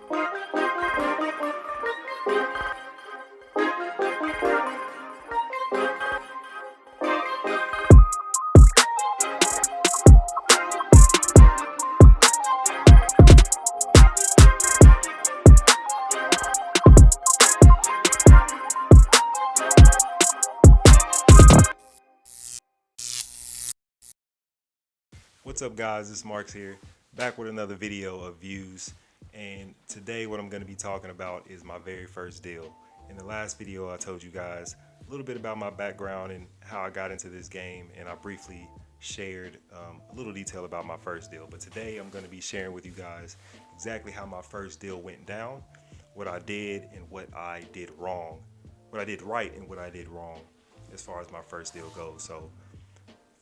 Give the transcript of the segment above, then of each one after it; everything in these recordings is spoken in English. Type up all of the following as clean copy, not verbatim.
What's up, guys? This is Marks here, back with another video of views. And today what I'm going to be talking about is my very first deal. In the last video I told you guys a little bit about my background and how I got into this game, and I briefly shared a little detail about my first deal. But today I'm going to be sharing with you guys exactly how my first deal went down, what I did and what I did wrong, what I did right and what I did wrong as far as my first deal goes. So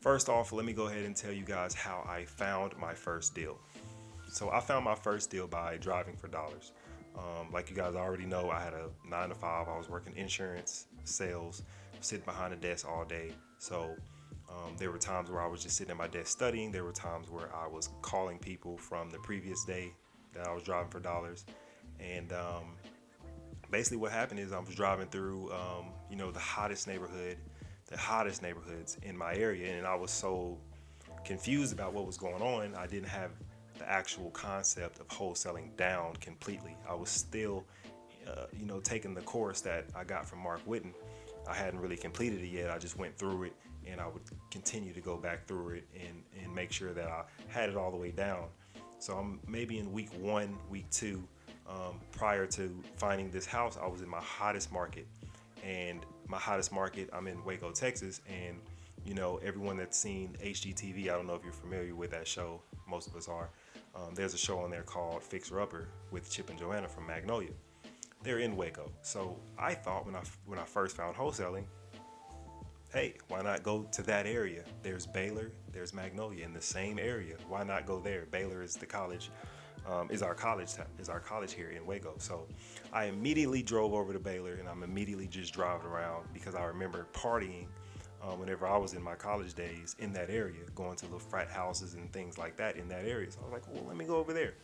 first off, let me go ahead and tell you guys how I found my first deal. So I found my first deal by driving for dollars. Like you guys already know, I had a 9 to 5. I was working insurance, sales, sitting behind a desk all day. So there were times where I was just sitting at my desk studying. There were times where I was calling people from the previous day that I was driving for dollars. And basically what happened is I was driving through, the hottest neighborhoods in my area, and I was so confused about what was going on. I didn't have the actual concept of wholesaling down completely. I was still, taking the course that I got from Mark Whitten. I hadn't really completed it yet. I just went through it, and I would continue to go back through it and make sure that I had it all the way down. So I'm maybe in week 1, week 2, prior to finding this house, I was in my hottest market. And my hottest market, I'm in Waco, Texas, and everyone that's seen HGTV, I don't know if you're familiar with that show. Most of us are. There's a show on there called Fixer Upper with Chip and Joanna from Magnolia. They're in Waco, so I thought when I first found wholesaling, hey, why not go to that area? There's Baylor, there's Magnolia in the same area. Why not go there? Baylor is the college. Is our college here in Waco. So I immediately drove over to Baylor, and I'm immediately just driving around because I remember partying whenever I was in my college days in that area, going to little frat houses and things like that in that area. So I was like, well, let me go over there.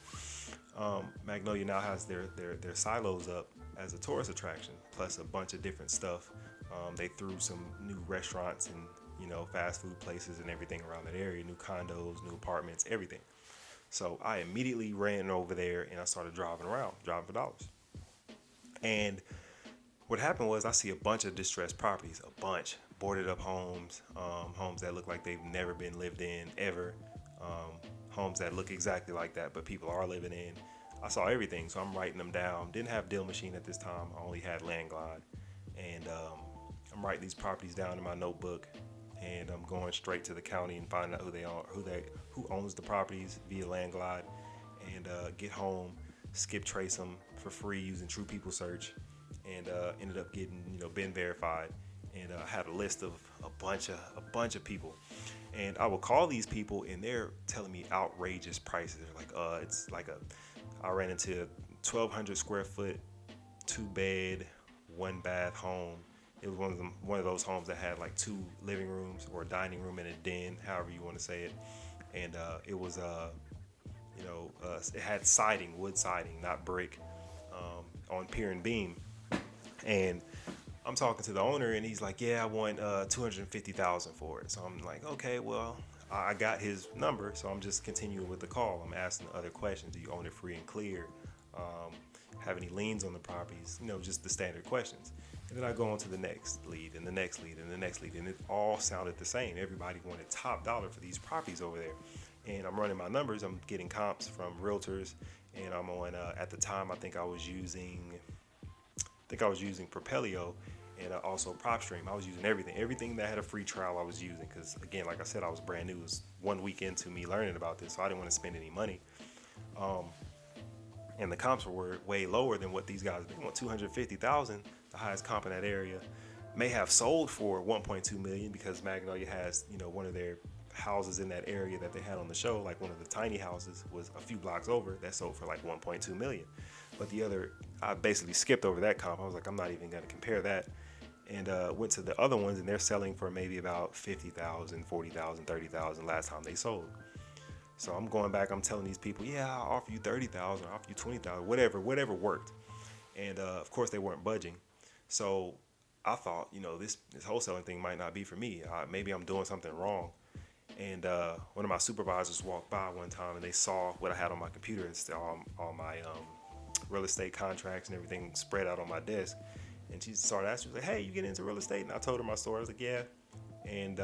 Magnolia now has their silos up as a tourist attraction, plus a bunch of different stuff. They threw some new restaurants and fast food places and everything around that area, new condos, new apartments, everything. So I immediately ran over there and I started driving around, driving for dollars. And what happened was I see a bunch of distressed properties, a bunch, boarded up homes, homes that look like they've never been lived in ever, homes that look exactly like that, but people are living in. I saw everything, so I'm writing them down. Didn't have Deal Machine at this time. I only had Landglide. And I'm writing these properties down in my notebook, and I'm going straight to the county and finding out who owns the properties via Landglide, and get home, skip trace them for free using True People Search, and ended up getting been verified, and had a list of a bunch of people, and I will call these people and they're telling me outrageous prices. They're like, I ran into a 1,200 square foot, 2-bed, 1-bath home. It was one of those homes that had like 2 living rooms or a dining room and a den, however you want to say it. And it was it had siding, wood siding, not brick, on pier and beam. And I'm talking to the owner, and he's like, "Yeah, I want $250,000 for it." So I'm like, "Okay, well, I got his number, so I'm just continuing with the call. I'm asking other questions. Do you own it free and clear? Have any liens on the properties? Just the standard questions." And then I go on to the next lead and the next lead and the next lead, and it all sounded the same. Everybody wanted top dollar for these properties over there. And I'm running my numbers. I'm getting comps from realtors, and I'm on. At the time, I think I was using Propelio, and also PropStream. I was using everything that had a free trial. I was using because, again, like I said, I was brand new. It was 1 week into me learning about this, so I didn't want to spend any money. And the comps were way lower than what these guys. They want $250,000. The highest comp in that area may have sold for $1.2 million because Magnolia has, one of their houses in that area that they had on the show, like one of the tiny houses was a few blocks over, that sold for like $1.2 million. But the other, I basically skipped over that comp. I was like, I'm not even going to compare that. And went to the other ones, and they're selling for maybe about $50,000, $40,000, $30,000 last time they sold. So I'm going back. I'm telling these people, yeah, I'll offer you 30,000, I'll offer you 20,000, whatever worked. And of course they weren't budging. So I thought, this wholesaling thing might not be for me. Maybe I'm doing something wrong. And one of my supervisors walked by one time and they saw what I had on my computer and all my real estate contracts and everything spread out on my desk. And she started asking, she was like, hey, you get into real estate? And I told her my story. I was like, yeah. And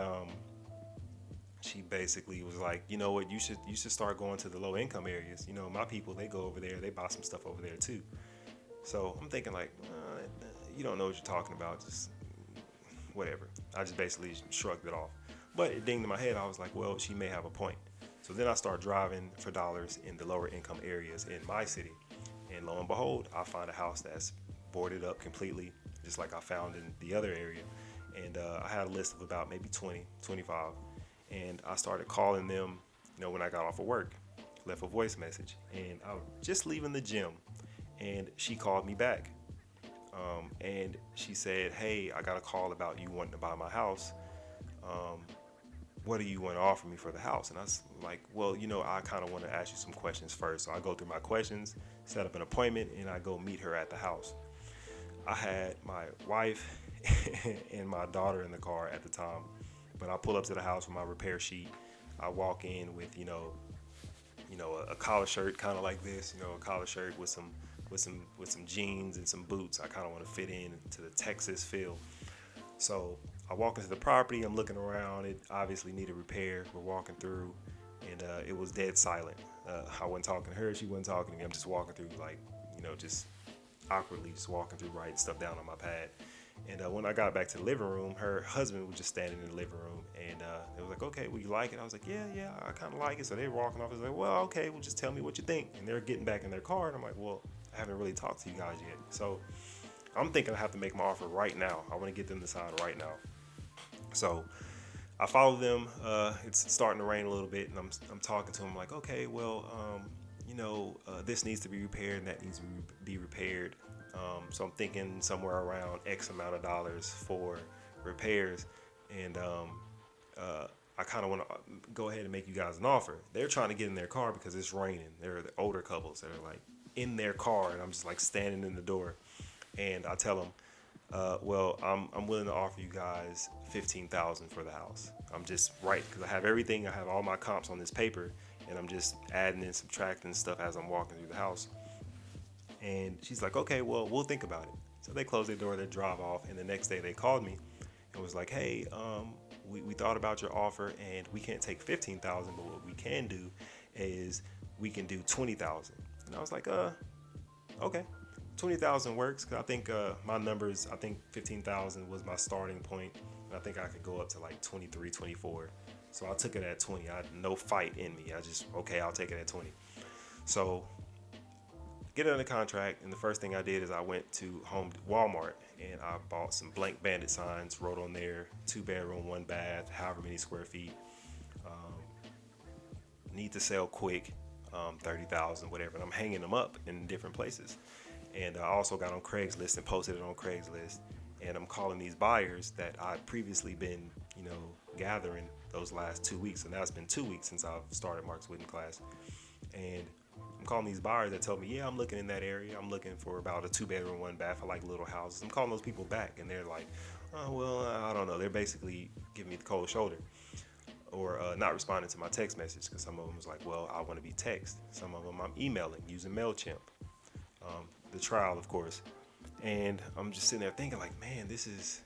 she basically was like, you know what, you should start going to the low income areas. My people, they go over there, they buy some stuff over there too. So I'm thinking like, you don't know what you're talking about, just whatever. I just basically shrugged it off. But it dinged in my head. I was like, well, she may have a point. So then I start driving for dollars in the lower income areas in my city. And lo and behold, I find a house that's boarded up completely, just like I found in the other area. And I had a list of about maybe 20, 25. And I started calling them, when I got off of work, left a voice message. And I was just leaving the gym. And she called me back. And she said, hey, I got a call about you wanting to buy my house. What do you want to offer me for the house? And I was like, well, I kind of want to ask you some questions first. So I go through my questions, set up an appointment, and I go meet her at the house. I had my wife and my daughter in the car at the time, but I pull up to the house with my repair sheet. I walk in with, a collar shirt, kind of like this, a collar shirt with some jeans and some boots. I kind of want to fit in to the Texas feel. So I walk into the property. I'm looking around. It obviously needed repair. We're walking through, and it was dead silent. I wasn't talking to her. She wasn't talking to me. I'm just walking through, like, just awkwardly, just walking through, writing stuff down on my pad. And when I got back to the living room, her husband was just standing in the living room, and they was like, "Okay, well, you like it?" I was like, "Yeah, I kind of like it." So they were walking off. I was like, "Well, okay, well, just tell me what you think." And they're getting back in their car, and I'm like, "Well, I haven't really talked to you guys yet." So I'm thinking I have to make my offer right now. I want to get them to sign right now. So I follow them. It's starting to rain a little bit, and I'm talking to them like, "Okay, well, this needs to be repaired, and that needs to be repaired." So I'm thinking somewhere around X amount of dollars for repairs, and I kind of want to go ahead and make you guys an offer. They're trying to get in their car because it's raining. They're the older couples that are like in their car, and I'm just like standing in the door, and I tell them, well, I'm willing to offer you guys $15,000 for the house. I'm just right because I have everything. I have all my comps on this paper, and I'm just adding and subtracting stuff as I'm walking through the house. And she's like, okay, well, we'll think about it. So they close their door, they drive off, and the next day they called me and was like, hey, we thought about your offer, and we can't take $15,000, but what we can do is we can do $20,000. And I was like, okay, $20,000 works. Cause I think my numbers, I think 15,000 was my starting point, and I think I could go up to like 23, 24. So I took it at 20. I had no fight in me. Okay, I'll take it at 20. So get it under contract, and the first thing I did is I went to Walmart and I bought some blank bandit signs, wrote on there 2-bedroom, 1 bath, however many square feet, need to sell quick, 30,000, whatever. And I'm hanging them up in different places. And I also got on Craigslist and posted it on Craigslist. And I'm calling these buyers that I'd previously been, gathering those last 2 weeks. And now it's been 2 weeks since I've started Mark's Wooden class. And I'm calling these buyers that tell me, yeah, I'm looking in that area. I'm looking for about a 2-bedroom, 1 bath. I like little houses. I'm calling those people back, and they're like, oh, well, I don't know. They're basically giving me the cold shoulder, or not responding to my text message, because some of them was like, well, I want to be text. Some of them I'm emailing using MailChimp, the trial, of course. And I'm just sitting there thinking like, man, this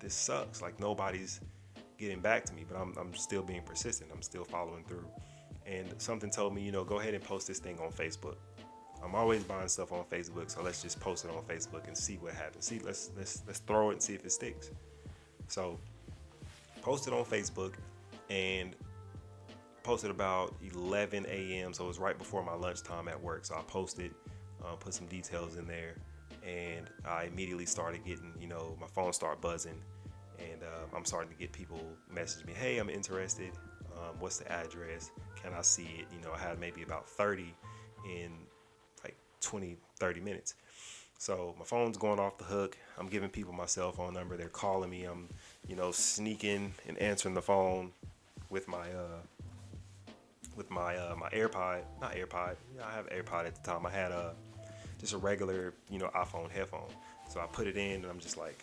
sucks. Like nobody's getting back to me, but I'm still being persistent. I'm still following through. And something told me, go ahead and post this thing on Facebook. I'm always buying stuff on Facebook, so let's just post it on Facebook and see what happens. Let's throw it and see if it sticks. So, posted on Facebook, and posted about 11 a.m. So it was right before my lunchtime at work. So I posted, put some details in there, and I immediately started getting, my phone started buzzing, and I'm starting to get people message me, hey, I'm interested. What's the address? Can I see it? I had maybe about 30 in like 20, 30 minutes. So my phone's going off the hook. I'm giving people my cell phone number. They're calling me. I'm, sneaking and answering the phone with with my my AirPod, not AirPod. Yeah, I have AirPod at the time. I had just a regular, iPhone headphone. So I put it in, and I'm just like,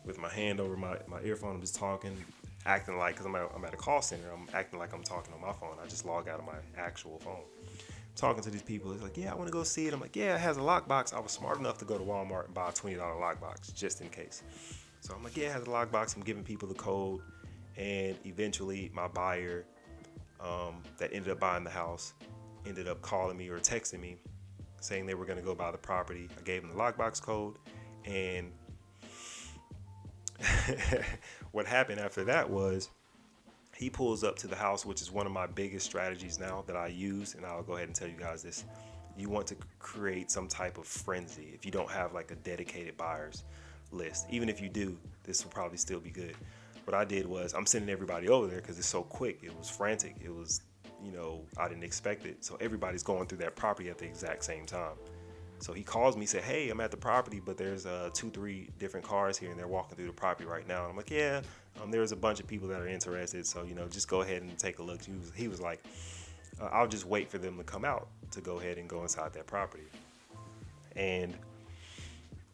with my hand over my earphone, I'm just talking, acting like, because I'm at a call center, I'm acting like I'm talking on my phone. I just log out of my actual phone. Talking to these people, it's like, yeah, I want to go see it. I'm like, yeah, it has a lockbox. I was smart enough to go to Walmart and buy a $20 lockbox just in case. So I'm like, yeah, it has a lockbox. I'm giving people the code, and eventually my buyer that ended up buying the house ended up calling me or texting me saying they were going to go buy the property. I gave them the lockbox code, and what happened after that was he pulls up to the house, which is one of my biggest strategies now that I use, and I'll go ahead and tell you guys this. You want to create some type of frenzy if you don't have like a dedicated buyers list. Even if you do, this will probably still be good. What I did was I'm sending everybody over there because it's so quick. It was frantic. It was, I didn't expect it. So everybody's going through that property at the exact same time. So he calls me, said, hey, I'm at the property, but there's 2-3 different cars here, and they're walking through the property right now. And I'm like, yeah, there's a bunch of people that are interested, so, just go ahead and take a look. He was like, I'll just wait for them to come out to go ahead and go inside that property. And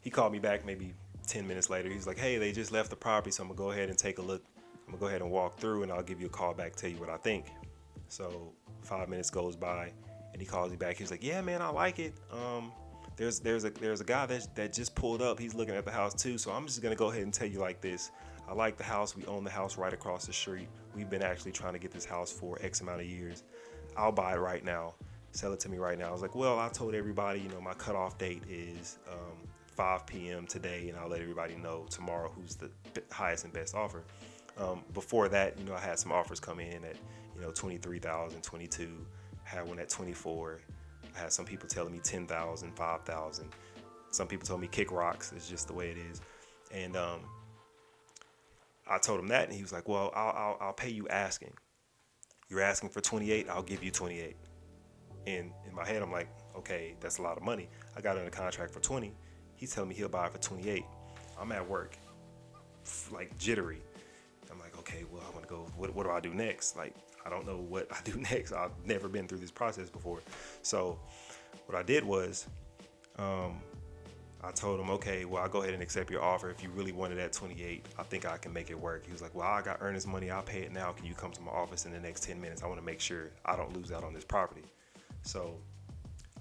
he called me back maybe 10 minutes later. He's like, hey, they just left the property, so I'm going to go ahead and take a look. I'm going to go ahead and walk through, and I'll give you a call back, tell you what I think. So 5 minutes goes by, and he calls me back. He's like, yeah, man, I like it. There's a guy that just pulled up. He's looking at the house too. So I'm just gonna go ahead and tell you like this. I like the house. We own the house right across the street. We've been actually trying to get this house for X amount of years. I'll buy it right now. Sell it to me right now. I was like, well, I told everybody, my cutoff date is 5 p.m. today, and I'll let everybody know tomorrow who's the highest and best offer. Before that, I had some offers come in at, 23,000, 22. Had one at 24. I had some people telling me 10,000, 5,000. Some people told me kick rocks. It's just the way it is. And I told him that, and he was like, well, I'll pay you asking. You're asking for 28, I'll give you 28. And in my head, I'm like, okay, that's a lot of money. I got under contract for 20. He's telling me he'll buy it for 28. I'm at work, like jittery. I'm like, okay, well, I want to go. What do I do next? Like, I don't know what I do next. I've never been through this process before. So what I did was I told him, okay, well, I'll go ahead and accept your offer. If you really wanted that 28, I think I can make it work. He was like, well, I got earnest money. I'll pay it now. Can you come to my office in the next 10 minutes? I want to make sure I don't lose out on this property. So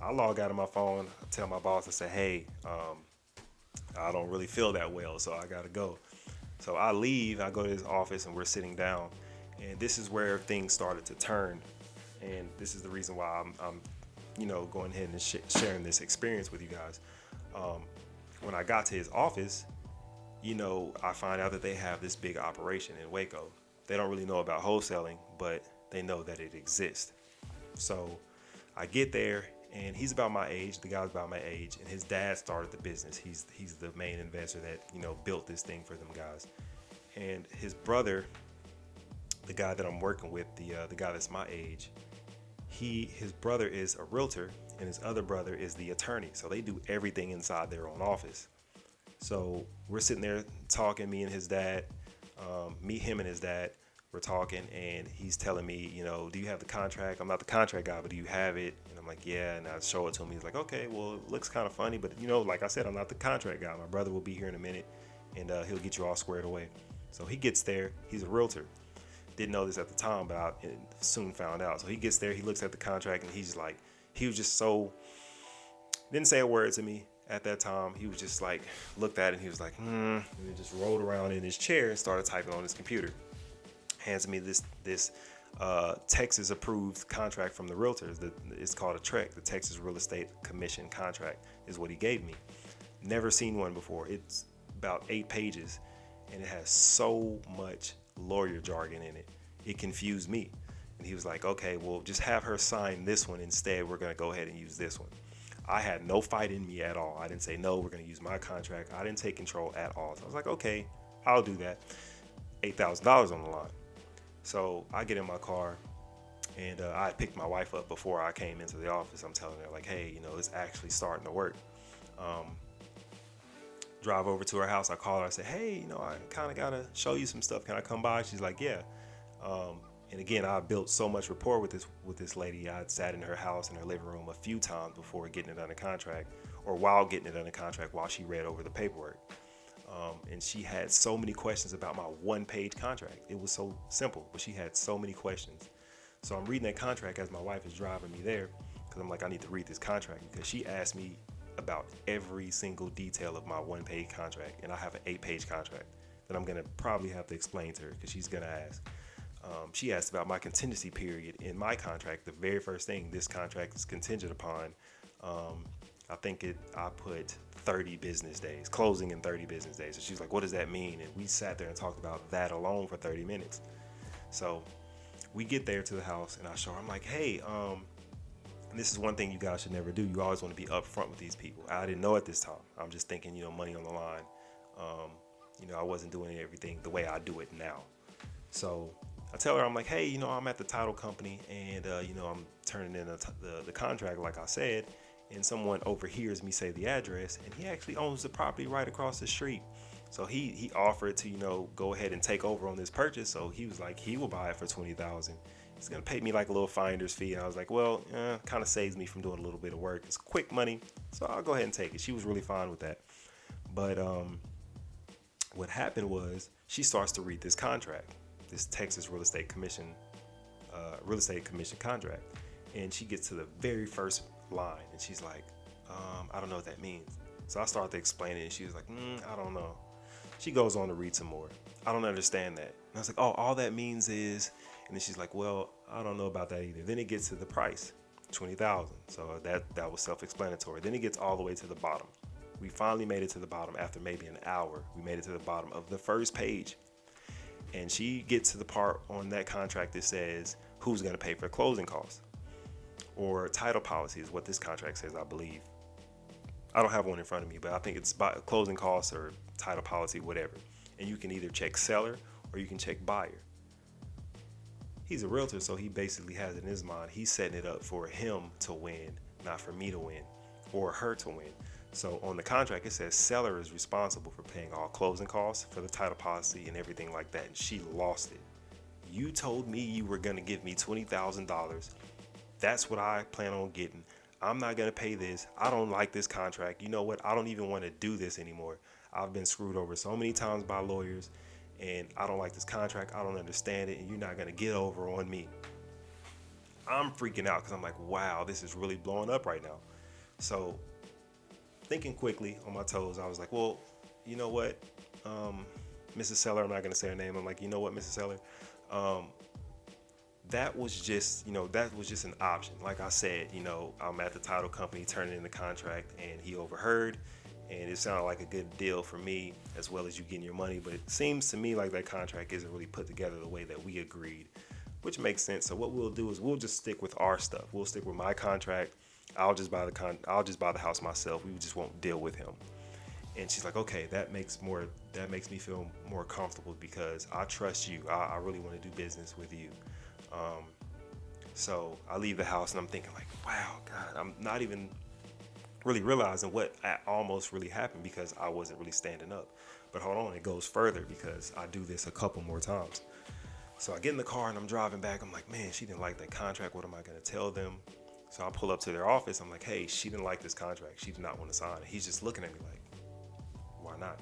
I log out of my phone. I tell my boss, I say, hey, I don't really feel that well, so I got to go. So I leave. I go to his office, and we're sitting down. And this is where things started to turn. And this is the reason why I'm going ahead and sharing this experience with you guys. When I got to his office, I find out that they have this big operation in Waco. They don't really know about wholesaling, but they know that it exists. So I get there, and he's about my age. The guy's about my age, and his dad started the business. He's the main investor that built this thing for them guys. And his brother, the guy that I'm working with, the guy that's my age, his brother is a realtor, and his other brother is the attorney. So they do everything inside their own office. So we're sitting there talking, me and his dad, him and his dad, we're talking, and he's telling me, do you have the contract? I'm not the contract guy, but do you have it? And I'm like, yeah. And I show it to him. He's like, okay, well, it looks kind of funny, but like I said, I'm not the contract guy. My brother will be here in a minute, and he'll get you all squared away. So he gets there. He's a realtor. Didn't know this at the time, but I soon found out. So he gets there, he looks at the contract, and he was just so, didn't say a word to me at that time. He was just like, looked at it, and he was like, and then just rolled around in his chair and started typing on his computer. Hands me this Texas approved contract from the realtors. It's called a TREC, the Texas Real Estate Commission contract is what he gave me. Never seen one before. It's about 8 pages, and it has so much lawyer jargon in it. It confused me. And he was like, okay, well, just have her sign this one instead. We're going to go ahead and use this one. I had no fight in me at all. I didn't say, no, we're going to use my contract. I didn't take control at all. So I was like, okay, I'll do that. $8,000 on the line. So I get in my car, and I picked my wife up before I came into the office. I'm telling her, like, hey, it's actually starting to work. Drive over to her house. I call her. I say, hey, I kind of got to show you some stuff. Can I come by? She's like, yeah. And again, I built so much rapport with this lady. I'd sat in her house in her living room a few times before getting it under contract, or while getting it under contract, while she read over the paperwork. And she had so many questions about my one-page contract. It was so simple, but she had so many questions. So I'm reading that contract as my wife is driving me there, because I'm like, I need to read this contract, because she asked me about every single detail of my one-page contract, and I have an 8-page contract that I'm gonna probably have to explain to her, because she's gonna ask. She asked about my contingency period in my contract. The very first thing, this contract is contingent upon, I put 30 business days, closing in 30 business days. So she's like, what does that mean? And we sat there and talked about that alone for 30 minutes. So we get there to the house, and I show her, I'm like, hey, and this is one thing you guys should never do. You always want to be upfront with these people. I didn't know at this time. I'm just thinking, money on the line. I wasn't doing everything the way I do it now. So I tell her, I'm like, hey, I'm at the title company, and, I'm turning in the contract, like I said, and someone overhears me say the address, and he actually owns the property right across the street. So he offered to, go ahead and take over on this purchase. So he was like, he will buy it for $20,000. He's going to pay me like a little finder's fee. And I was like, well, kind of saves me from doing a little bit of work. It's quick money, so I'll go ahead and take it. She was really fine with that. But what happened was, she starts to read this contract, this Texas Real Estate Commission contract. And she gets to the very first line, and she's like, I don't know what that means. So I started to explain it, and she was like, I don't know. She goes on to read some more. I don't understand that. And I was like, oh, all that means is, and then she's like, well, I don't know about that either. Then it gets to the price, $20,000. So that was self-explanatory. Then it gets all the way to the bottom. We finally made it to the bottom after maybe an hour. We made it to the bottom of the first page. And she gets to the part on that contract that says who's going to pay for closing costs, or title policy is what this contract says, I believe. I don't have one in front of me, but I think it's closing costs or title policy, whatever. And you can either check seller or you can check buyer. He's a realtor, so he basically has it in his mind. He's setting it up for him to win, not for me to win or her to win. So on the contract, it says seller is responsible for paying all closing costs for the title policy and everything like that. And she lost it. You told me you were going to give me $20,000. That's what I plan on getting. I'm not going to pay this. I don't like this contract. You know what? I don't even want to do this anymore. I've been screwed over so many times by lawyers, and I don't like this contract. I don't understand it, and you're not going to get over on me. I'm freaking out because I'm like, wow, this is really blowing up right now. So thinking quickly on my toes, I was like, well, you know what? Mrs. Seller, I'm not going to say her name. I'm like, you know what, Mrs. Seller? That was just an option. Like I said, I'm at the title company turning in the contract, and he overheard, and it sounded like a good deal for me as well as you getting your money. But it seems to me like that contract isn't really put together the way that we agreed, which makes sense. So what we'll do is we'll just stick with our stuff. We'll stick with my contract. I'll just buy the house myself. We just won't deal with him. And she's like, okay, that makes me feel more comfortable because I trust you. I really want to do business with you. So I leave the house and I'm thinking like, wow, God, I'm not even really realizing what almost really happened because I wasn't really standing up. But hold on, it goes further because I do this a couple more times. So I get in the car and I'm driving back. I'm like, man, she didn't like that contract. What am I going to tell them? So I pull up to their office. I'm like, hey, she didn't like this contract. She did not want to sign it. He's just looking at me like, why not?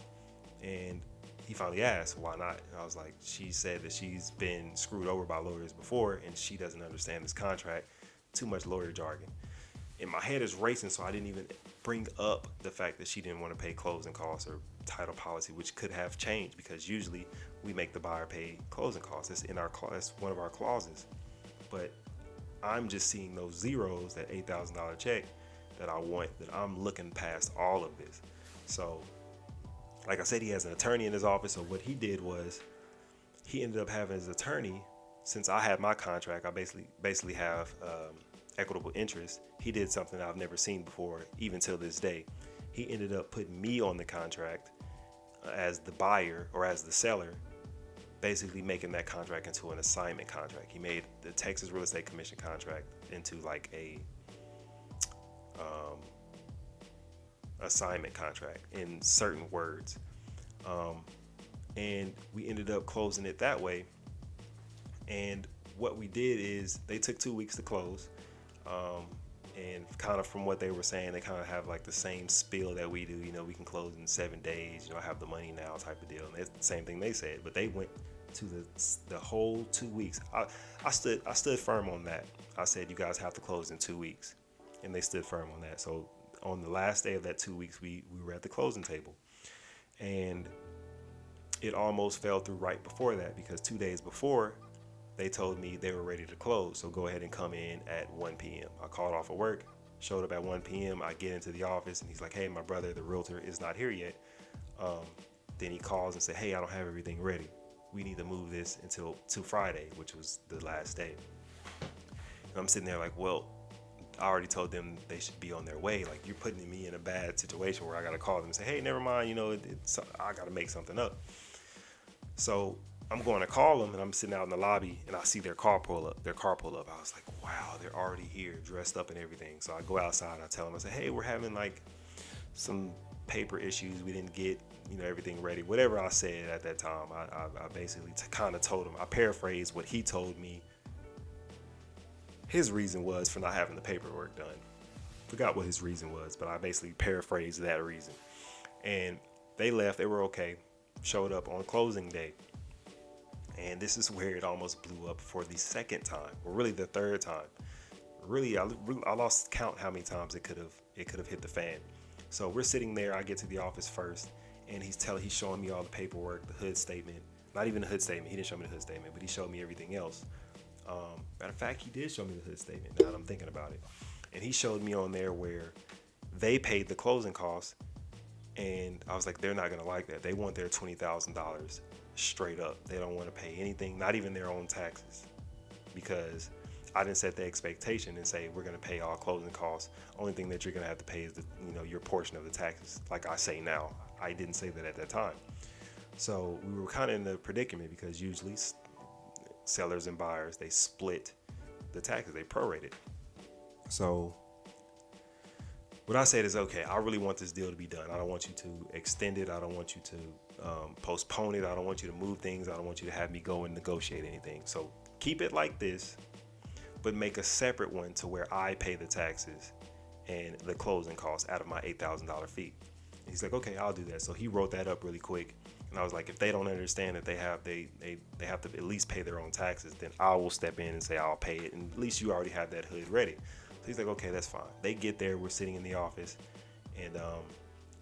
And he finally asked, why not? And I was like, she said that she's been screwed over by lawyers before and she doesn't understand this contract. Too much lawyer jargon. And my head is racing, so I didn't even bring up the fact that she didn't want to pay closing costs or title policy, which could have changed because usually we make the buyer pay closing costs. It's one of our clauses. But I'm just seeing those zeros, that $8,000 check that I want, that I'm looking past all of this. So like I said, he has an attorney in his office. So what he did was he ended up having his attorney, since I had my contract, I basically have equitable interest. He did something I've never seen before, even till this day. He ended up putting me on the contract as the buyer or as the seller, basically making that contract into an assignment contract. He made the Texas Real Estate Commission contract into like a assignment contract in certain words. And we ended up closing it that way. And what we did is they took 2 weeks to close. And kind of from what they were saying, they kind of have like the same spiel that we do. You know, we can close in 7 days. You know, have the money now type of deal. And that's the same thing they said. But they went to the whole 2 weeks. I stood firm on that. I said you guys have to close in 2 weeks, and they stood firm on that. So on the last day of that 2 weeks, we were at the closing table, and it almost fell through right before that, because 2 days before, they told me they were ready to close, so go ahead and come in at 1 p.m. I called off of work, showed up at 1 p.m. I get into the office, and he's like, hey, my brother, the realtor, is not here yet. Then he calls and said, hey, I don't have everything ready. We need to move this until Friday, which was the last day. And I'm sitting there like, well, I already told them they should be on their way. Like, you're putting me in a bad situation where I got to call them and say, hey, never mind, you know, I got to make something up. So I'm going to call them, and I'm sitting out in the lobby, and I see their car pull up. I was like, wow, they're already here, dressed up and everything. So I go outside, and I tell them, I say, hey, we're having like some paper issues. We didn't get, you know, everything ready. Whatever I said at that time, I basically kind of told him. I paraphrased what he told me his reason was for not having the paperwork done. Forgot what his reason was, but I basically paraphrased that reason. And they left. They were okay. Showed up on closing day. And this is where it almost blew up for the second time, or really the third time. Really, I lost count how many times it could have hit the fan. So we're sitting there. I get to the office first, and he's showing me all the paperwork, the hood statement. Not even the hood statement. He didn't show me the hood statement, but he showed me everything else. Matter of fact, he did show me the hood statement. Now that I'm thinking about it, and he showed me on there where they paid the closing costs, and I was like, they're not gonna like that. They want their $20,000 straight up. They don't want to pay anything, not even their own taxes, because I didn't set the expectation and say we're going to pay all closing costs. Only thing that you're going to have to pay is your portion of the taxes, like I say now. I didn't say that at that time. So we were kind of in the predicament, because usually sellers and buyers, they split the taxes, they prorate it. So what I said is, okay, I really want this deal to be done. I don't want you to extend it. I don't want you to postpone it. I don't want you to move things. I don't want you to have me go and negotiate anything. So keep it like this, but make a separate one to where I pay the taxes and the closing costs out of my $8,000 fee. And he's like, okay, I'll do that. So he wrote that up really quick. And I was like, if they don't understand that they have to at least pay their own taxes, then I will step in and say I'll pay it. And at least you already have that hood ready. So he's like, okay, that's fine. They get there. We're sitting in the office, and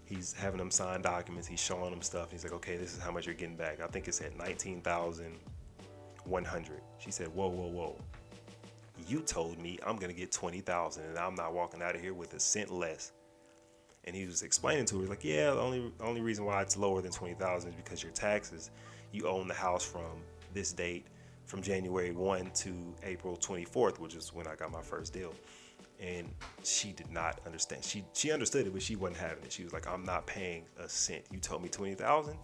he's having them sign documents. He's showing them stuff. He's like, okay, this is how much you're getting back. I think it's at $19,100. She said, whoa. You told me I'm going to get $20,000, and I'm not walking out of here with a cent less. And he was explaining to her, like, yeah, the only reason why it's lower than $20,000 is because your taxes, you own the house from this date, from January 1 to April 24th, which is when I got my first deal. And she did not understand. She understood it, but she wasn't having it. She was like, I'm not paying a cent. You told me $20,000.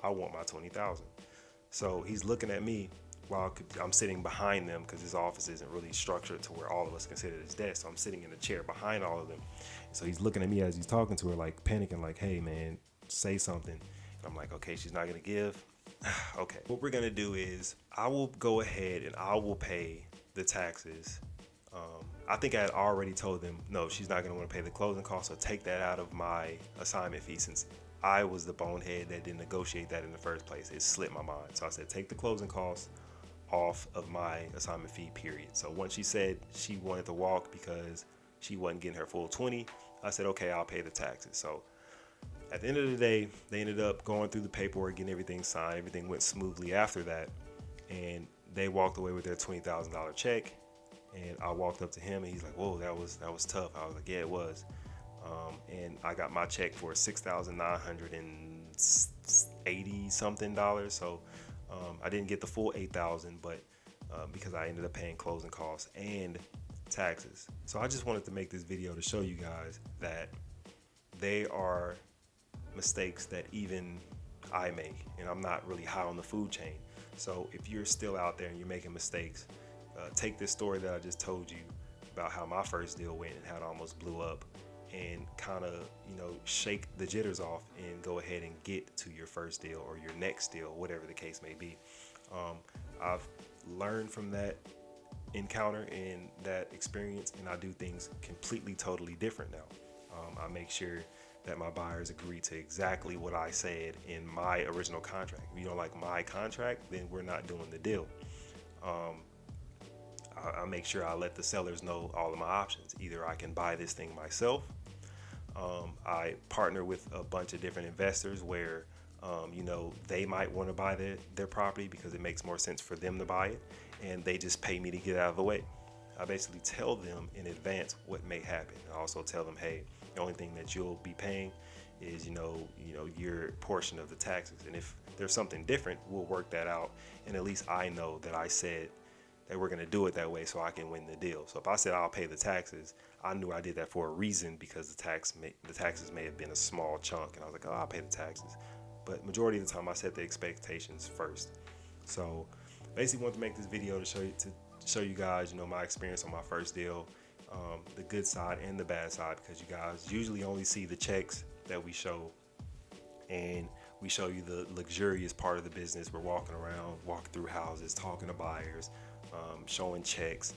I want my $20,000. So he's looking at me while I'm sitting behind them, because his office isn't really structured to where all of us can sit at his desk. So I'm sitting in a chair behind all of them. So he's looking at me as he's talking to her, like panicking, like, hey, man, say something. And I'm like, okay, she's not going to give. Okay. What we're going to do is I will go ahead and I will pay the taxes. I think I had already told them, no, she's not going to want to pay the closing costs, so take that out of my assignment fee, since I was the bonehead that didn't negotiate that in the first place. It slipped my mind. So I said, take the closing costs off of my assignment fee, period. So once she said she wanted to walk because she wasn't getting her full 20, I said, okay, I'll pay the taxes. So at the end of the day, they ended up going through the paperwork, getting everything signed. Everything went smoothly after that, and they walked away with their $20,000 check. And I walked up to him, and he's like, whoa, that was tough. I was like, yeah, it was. And I got my check for $6,980 something dollars. So I didn't get the full $8,000, but because I ended up paying closing costs and taxes. So I just wanted to make this video to show you guys that they are mistakes that even I make, and I'm not really high on the food chain. So if you're still out there and you're making mistakes, take this story that I just told you about how my first deal went and how it almost blew up, and kind of, shake the jitters off and go ahead and get to your first deal or your next deal, whatever the case may be. I've learn from that encounter and that experience, and I do things completely, totally different now. I make sure that my buyers agree to exactly what I said in my original contract. If you don't like my contract, then we're not doing the deal. I make sure I let the sellers know all of my options. Either I can buy this thing myself. I partner with a bunch of different investors where, they might want to buy their property because it makes more sense for them to buy it, and they just pay me to get out of the way. I basically tell them in advance what may happen. I also tell them, hey, the only thing that you'll be paying is, your portion of the taxes. And if there's something different, we'll work that out. And at least I know that I said that we're going to do it that way so I can win the deal. So if I said I'll pay the taxes, I knew I did that for a reason, because the taxes may have been a small chunk. And I was like, oh, I'll pay the taxes. But majority of the time I set the expectations first. So basically wanted to make this video to show you guys, my experience on my first deal, the good side and the bad side, because you guys usually only see the checks that we show, and we show you the luxurious part of the business. We're walking through houses, talking to buyers, showing checks.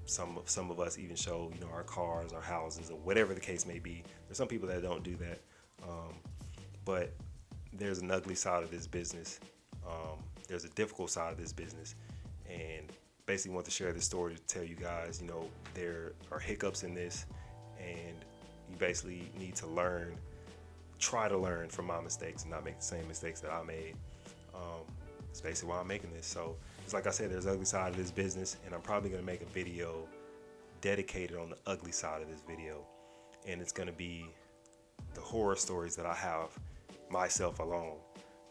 Some of us even show, our cars, our houses, or whatever the case may be. There's some people that don't do that, but there's an ugly side of this business. There's a difficult side of this business, and basically want to share this story to tell you guys, there are hiccups in this, and you basically need to try to learn from my mistakes and not make the same mistakes that I made. It's basically why I'm making this. So it's like I said, there's an ugly side of this business, and I'm probably going to make a video dedicated on the ugly side of this video, and it's going to be the horror stories that I have myself alone,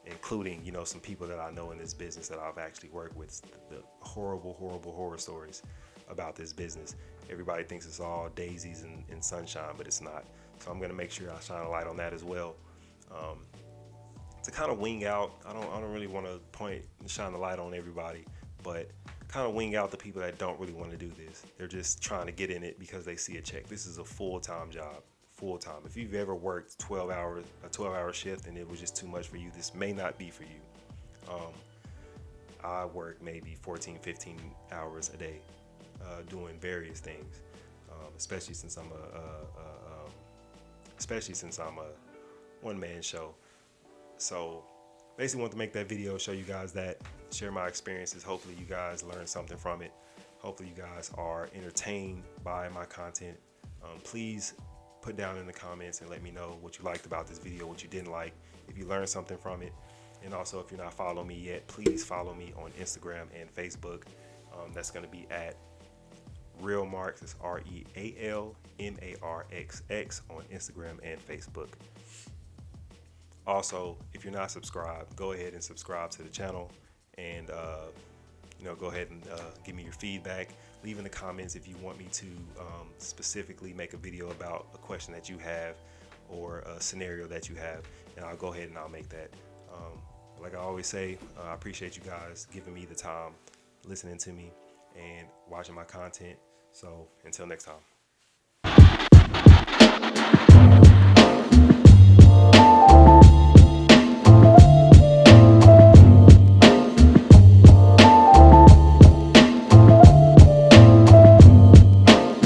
including, some people that I know in this business that I've actually worked with. The horrible horror stories about this business. Everybody thinks it's all daisies and sunshine, but it's not. So I'm going to make sure I shine a light on that as well. To kind of wing out, I don't really want to point and shine the light on everybody, but kind of wing out the people that don't really want to do this. They're just trying to get in it because they see a check. This is a full-time job. Full-time. If you've ever worked a 12-hour shift and it was just too much for you, this may not be for you. I work maybe 14-15 hours a day doing various things, especially since I'm a one-man show. So basically want to make that video, show you guys that, share my experiences. Hopefully you guys learn something from it. Hopefully you guys are entertained by my content. Please put down in the comments and let me know what you liked about this video, what you didn't like, if you learned something from it. And also, if you're not following me yet, please follow me on Instagram and Facebook. That's going to be at RealMarks. It's RealMarxx on Instagram and Facebook. Also, if you're not subscribed, go ahead and subscribe to the channel, and go ahead and give me your feedback. Leave in the comments if you want me to specifically make a video about a question that you have or a scenario that you have, and I'll go ahead and I'll make that. Like I always say, I appreciate you guys giving me the time, listening to me, and watching my content. So until next time.